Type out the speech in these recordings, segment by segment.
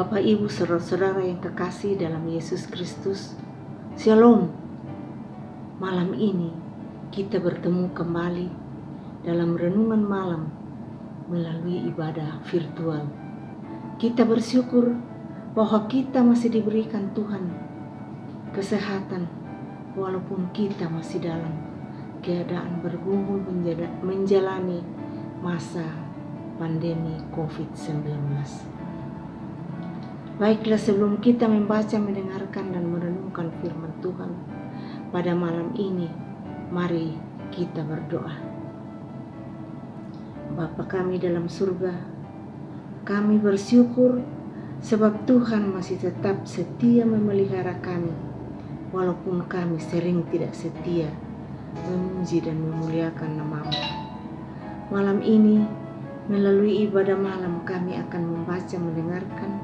Bapak, Ibu, saudara-saudara yang kekasih dalam Yesus Kristus, Shalom. Malam ini kita bertemu kembali dalam renungan malam melalui ibadah virtual. Kita bersyukur bahwa kita masih diberikan Tuhan kesehatan walaupun kita masih dalam keadaan bergumul menjalani masa pandemi COVID-19. Baiklah, sebelum kita membaca, mendengarkan, dan merenungkan firman Tuhan pada malam ini, mari kita berdoa. Bapa kami dalam surga, kami bersyukur sebab Tuhan masih tetap setia memelihara kami, walaupun kami sering tidak setia memuji dan memuliakan nama-Mu. Malam ini, melalui ibadah malam, kami akan membaca, mendengarkan,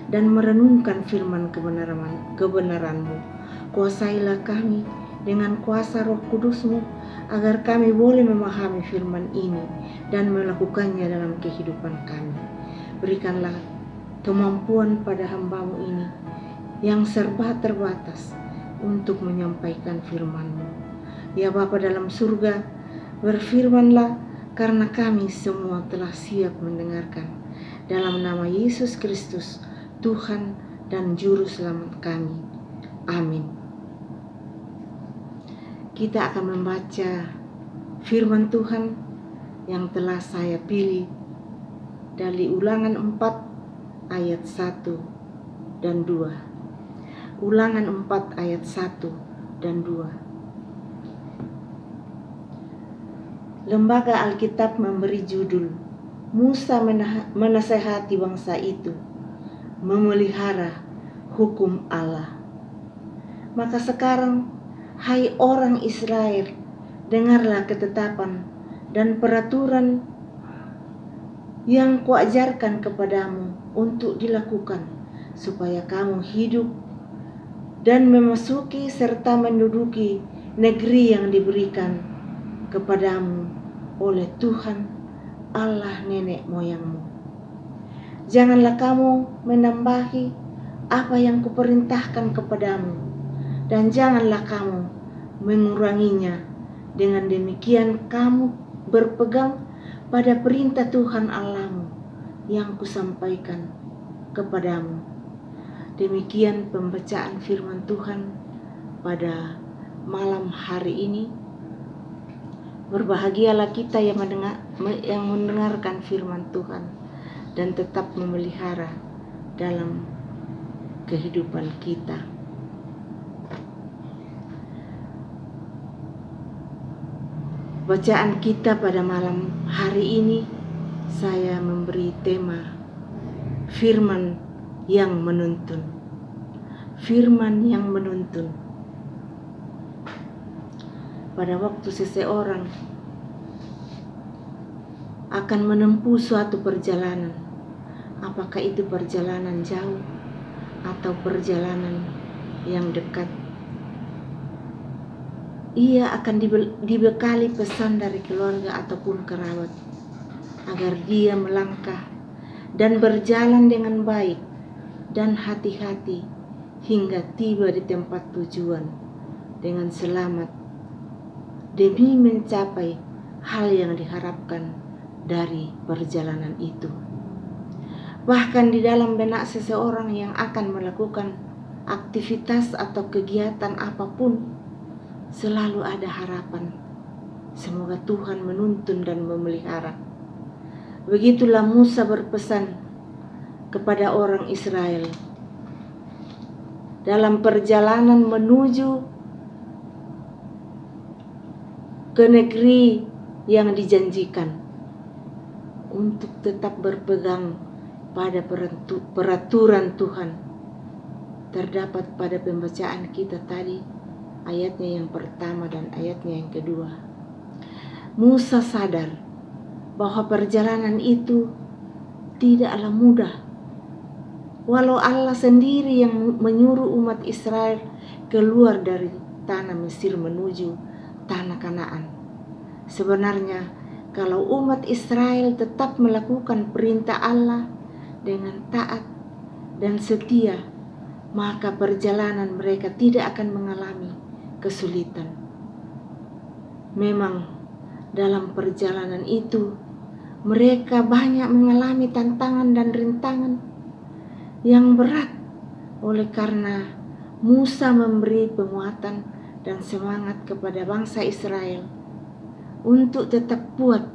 dan merenungkan firman kebenaran-Mu. Kuasailah kami dengan kuasa Roh Kudus-Mu, agar kami boleh memahami firman ini dan melakukannya dalam kehidupan kami. Berikanlah kemampuan pada hamba-Mu ini yang serba terbatas untuk menyampaikan firman-Mu. Ya Bapa dalam surga, berfirmanlah, karena kami semua telah siap mendengarkan. Dalam nama Yesus Kristus, Tuhan dan Juru Selamat kami. Amin. Kita akan membaca firman Tuhan yang telah saya pilih dari Ulangan 4 ayat 1 dan 2. Ulangan 4 ayat 1 dan 2. Lembaga Alkitab memberi judul Musa menasehati bangsa itu memelihara hukum Allah. Maka sekarang, hai orang Israel, dengarlah ketetapan dan peraturan yang kuajarkan kepadamu untuk dilakukan, supaya kamu hidup dan memasuki serta menduduki negeri yang diberikan kepadamu oleh Tuhan Allah nenek moyangmu. Janganlah kamu menambahi apa yang kuperintahkan kepadamu, dan janganlah kamu menguranginya. Dengan demikian kamu berpegang pada perintah Tuhan Allahmu yang kusampaikan kepadamu. Demikian pembacaan firman Tuhan pada malam hari ini. Berbahagialah kita yang mendengarkan firman Tuhan dan tetap memelihara dalam kehidupan kita. Bacaan kita pada malam hari ini, saya memberi tema firman yang menuntun. Firman yang menuntun. Pada waktu seseorang akan menempuh suatu perjalanan, apakah itu perjalanan jauh atau perjalanan yang dekat, ia akan dibekali pesan dari keluarga ataupun kerabat agar dia melangkah dan berjalan dengan baik dan hati-hati hingga tiba di tempat tujuan dengan selamat, demi mencapai hal yang diharapkan dari perjalanan itu. Bahkan di dalam benak seseorang yang akan melakukan aktivitas atau kegiatan apapun, selalu ada harapan. Semoga Tuhan menuntun dan memelihara. Begitulah Musa berpesan kepada orang Israel dalam perjalanan menuju ke negeri yang dijanjikan, untuk tetap berpegang pada peraturan Tuhan. Terdapat pada pembacaan kita tadi, ayatnya yang pertama dan ayatnya yang kedua. Musa sadar bahwa perjalanan itu tidaklah mudah. Walau Allah sendiri yang menyuruh umat Israel keluar dari tanah Mesir menuju tanah Kanaan. Sebenarnya, kalau umat Israel tetap melakukan perintah Allah dengan taat dan setia, maka perjalanan mereka tidak akan mengalami kesulitan. Memang dalam perjalanan itu mereka banyak mengalami tantangan dan rintangan yang berat, oleh karena Musa memberi penguatan dan semangat kepada bangsa Israel untuk tetap kuat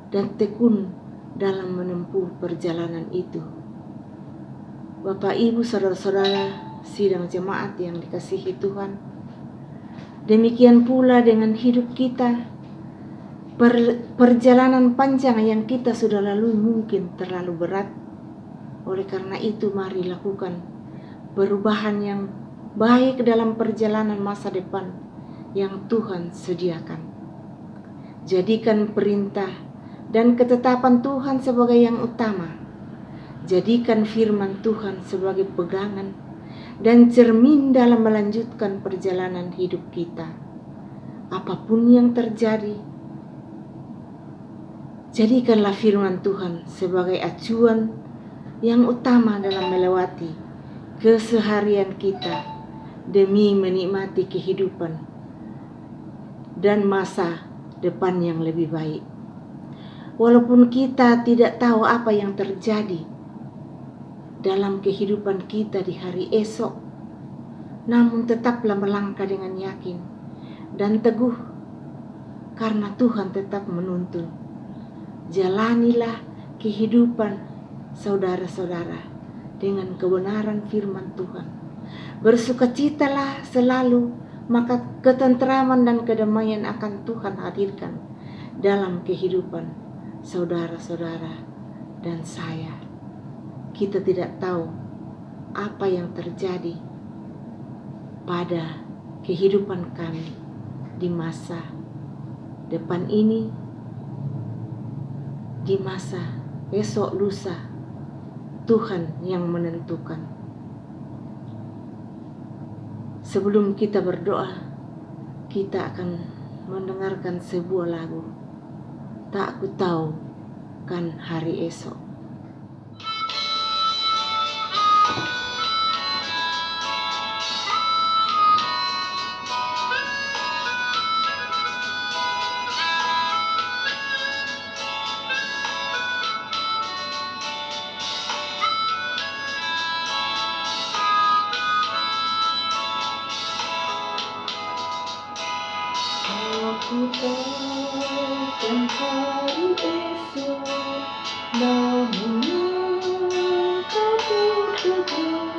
dan tekun dalam menempuh perjalanan itu. Bapak, Ibu, saudara-saudara sidang jemaat yang dikasihi Tuhan, demikian pula dengan hidup kita. Perjalanan panjang yang kita sudah lalui mungkin terlalu berat. Oleh karena itu, mari lakukan perubahan yang baik dalam perjalanan masa depan yang Tuhan sediakan. Jadikan perintah dan ketetapan Tuhan sebagai yang utama. Jadikan firman Tuhan sebagai pegangan dan cermin dalam melanjutkan perjalanan hidup kita. Apapun yang terjadi, jadikanlah firman Tuhan sebagai acuan yang utama dalam melewati keseharian kita demi menikmati kehidupan dan masa depan yang lebih baik. Walaupun kita tidak tahu apa yang terjadi dalam kehidupan kita di hari esok, namun tetaplah melangkah dengan yakin dan teguh, karena Tuhan tetap menuntun. Jalanilah kehidupan saudara-saudara dengan kebenaran firman Tuhan. Bersukacitalah selalu, maka ketentraman dan kedamaian akan Tuhan hadirkan dalam kehidupan saudara-saudara dan saya. Kita tidak tahu apa yang terjadi pada kehidupan kami di masa depan ini, di masa besok lusa. Tuhan yang menentukan. Sebelum kita berdoa, kita akan mendengarkan sebuah lagu, Tak Ku Tahu Kan Hari Esok. Aku takkan hari esok, namun engkau bertegar.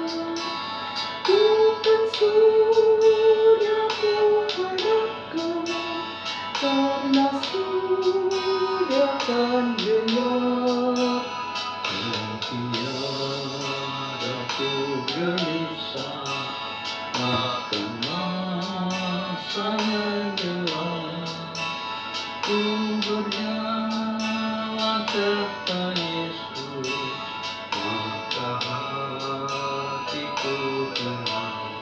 Bukan sudah ku harapkan, karena sudah kan gelap. Tiada ku gelisah akan masa mendelam. Ku berjalan serta Yesus, maka hatiku tenang.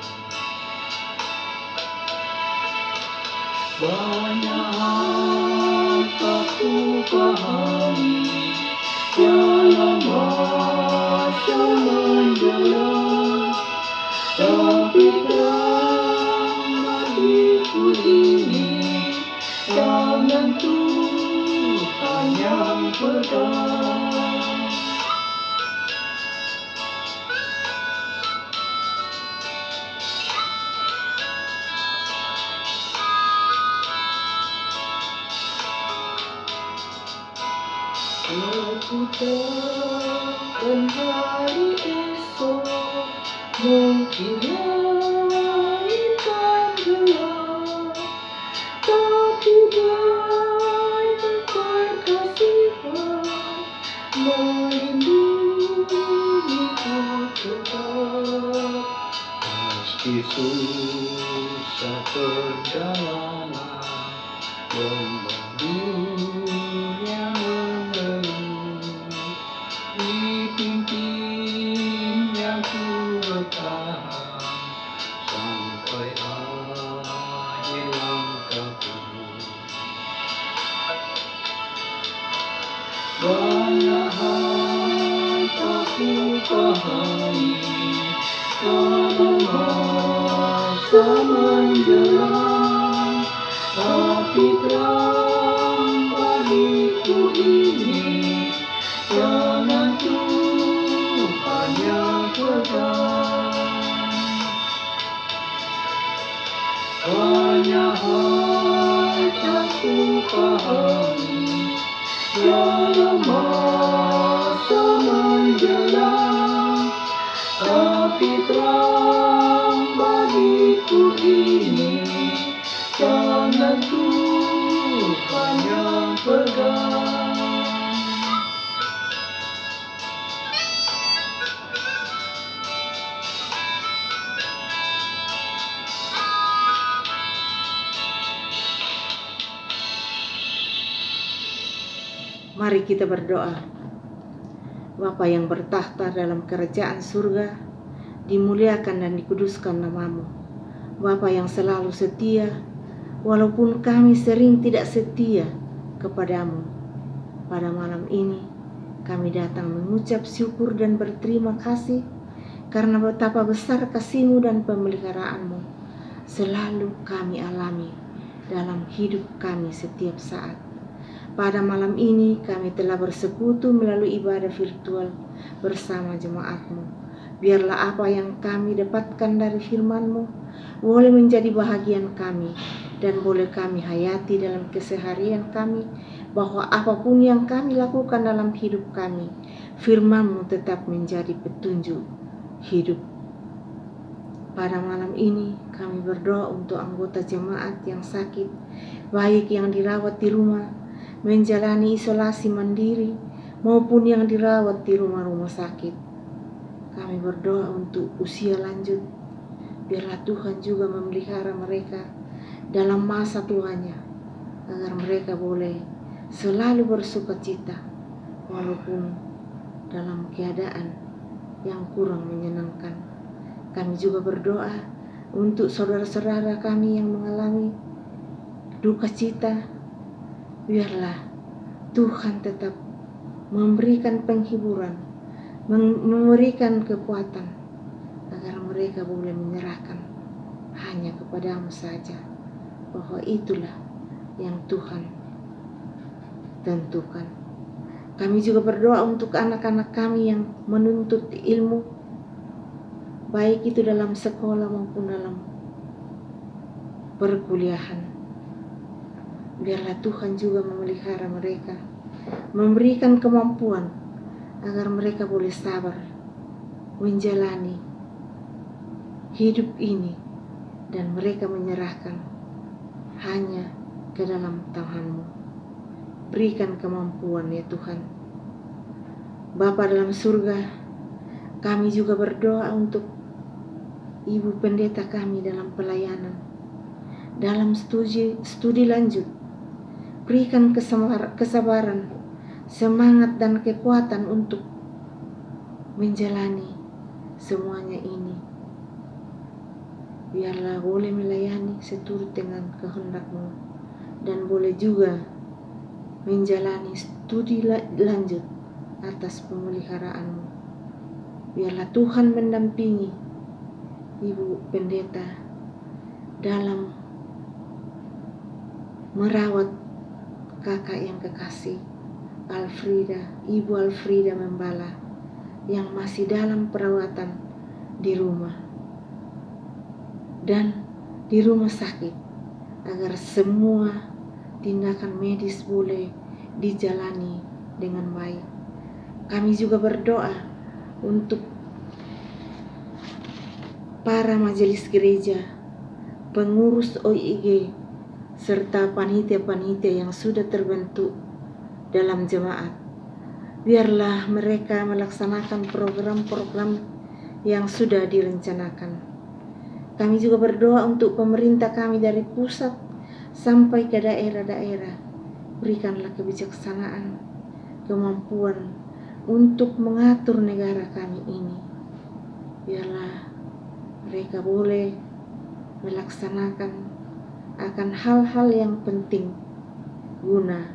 Banyak hal tak ku pahami dalam masa menjelang, tapi bagiku ini tangan Tuhan yang pegang. Aku takkan hari esok, mungkin langit kan gelap, tapi baik berkasihan melindungiku tetap. Meski susah perjalanan, lembah dunia mengeluh, dipimpin yang ku bertahan sampai akhir langkahku. Banyak hal tak ku pahami menjelang, tapi terang bagiku ini, jangan Tuhan yang pegang. Banyak hal tak ku pahami dalam masa menjelang, tapi terang bagiku ini, jangan Tuhan yang pegang. Mari kita berdoa. Bapa yang bertakhta dalam kerajaan surga, dimuliakan dan dikuduskan namamu. Bapa yang selalu setia, walaupun kami sering tidak setia kepadamu. Pada malam ini, kami datang mengucap syukur dan berterima kasih karena betapa besar kasih-Mu dan pemeliharaanmu selalu kami alami dalam hidup kami setiap saat. Pada malam ini kami telah bersekutu melalui ibadah virtual bersama jemaat-Mu. Biarlah apa yang kami dapatkan dari firman-Mu boleh menjadi bahagian kami dan boleh kami hayati dalam keseharian kami, bahwa apapun yang kami lakukan dalam hidup kami, firman-Mu tetap menjadi petunjuk hidup. Pada malam ini kami berdoa untuk anggota jemaat yang sakit, baik yang dirawat di rumah, menjalani isolasi mandiri, maupun yang dirawat di rumah-rumah sakit. Kami berdoa untuk usia lanjut. Biarlah Tuhan juga memelihara mereka dalam masa tuanya, agar mereka boleh selalu bersukacita walaupun dalam keadaan yang kurang menyenangkan. Kami juga berdoa untuk saudara-saudara kami yang mengalami duka cita. Biarlah Tuhan tetap memberikan penghiburan, memberikan kekuatan, agar mereka boleh menyerahkan hanya kepadamu saja, bahwa itulah yang Tuhan tentukan. Kami juga berdoa untuk anak-anak kami yang menuntut ilmu, baik itu dalam sekolah maupun dalam perkuliahan. Biarlah Tuhan juga memelihara mereka, memberikan kemampuan agar mereka boleh sabar menjalani hidup ini, dan mereka menyerahkan hanya ke dalam tangan-Mu. Berikan kemampuan ya Tuhan. Bapa dalam surga, kami juga berdoa untuk Ibu Pendeta kami dalam pelayanan, dalam studi lanjut. Berikan kesabaran, semangat dan kekuatan untuk menjalani semuanya ini. Biarlah boleh melayani seturut dengan kehendak-Mu, dan boleh juga menjalani studi lanjut atas pemeliharaan-Mu. Biarlah Tuhan mendampingi Ibu Pendeta dalam merawat kakak yang kekasih Alfrida, Ibu Alfrida Membala, yang masih dalam perawatan di rumah dan di rumah sakit, agar semua tindakan medis boleh dijalani dengan baik. Kami juga berdoa untuk para majelis gereja, pengurus OIG, serta panitia-panitia yang sudah terbentuk dalam jemaat. Biarlah mereka melaksanakan program-program yang sudah direncanakan. Kami juga berdoa untuk pemerintah kami dari pusat sampai ke daerah-daerah. Berikanlah kebijaksanaan, kemampuan untuk mengatur negara kami ini. Biarlah mereka boleh melaksanakan akan hal-hal yang penting guna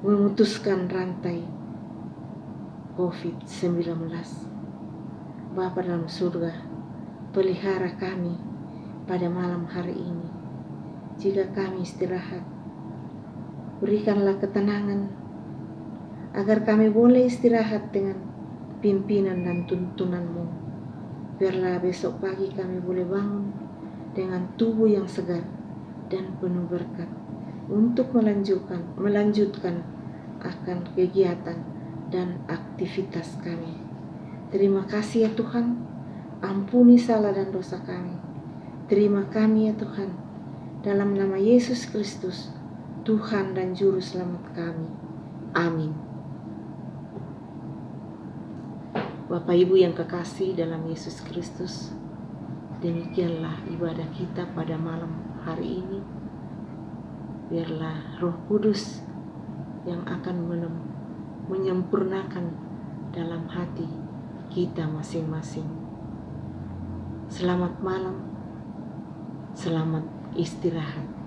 memutuskan rantai COVID-19. Bapa dalam surga, pelihara kami pada malam hari ini. Jika kami istirahat, berikanlah ketenangan agar kami boleh istirahat dengan pimpinan dan tuntunan-Mu. Biarlah besok pagi kami boleh bangun dengan tubuh yang segar dan penuh berkat untuk melanjutkan akan kegiatan dan aktivitas kami. Terima kasih ya Tuhan, ampuni salah dan dosa kami. Terima kami ya Tuhan, dalam nama Yesus Kristus, Tuhan dan Juru Selamat kami. Amin. Bapak Ibu yang kekasih dalam Yesus Kristus, demikianlah ibadah kita pada malam hari ini. Biarlah Roh Kudus yang akan menyempurnakan dalam hati kita masing-masing. Selamat malam, selamat istirahat.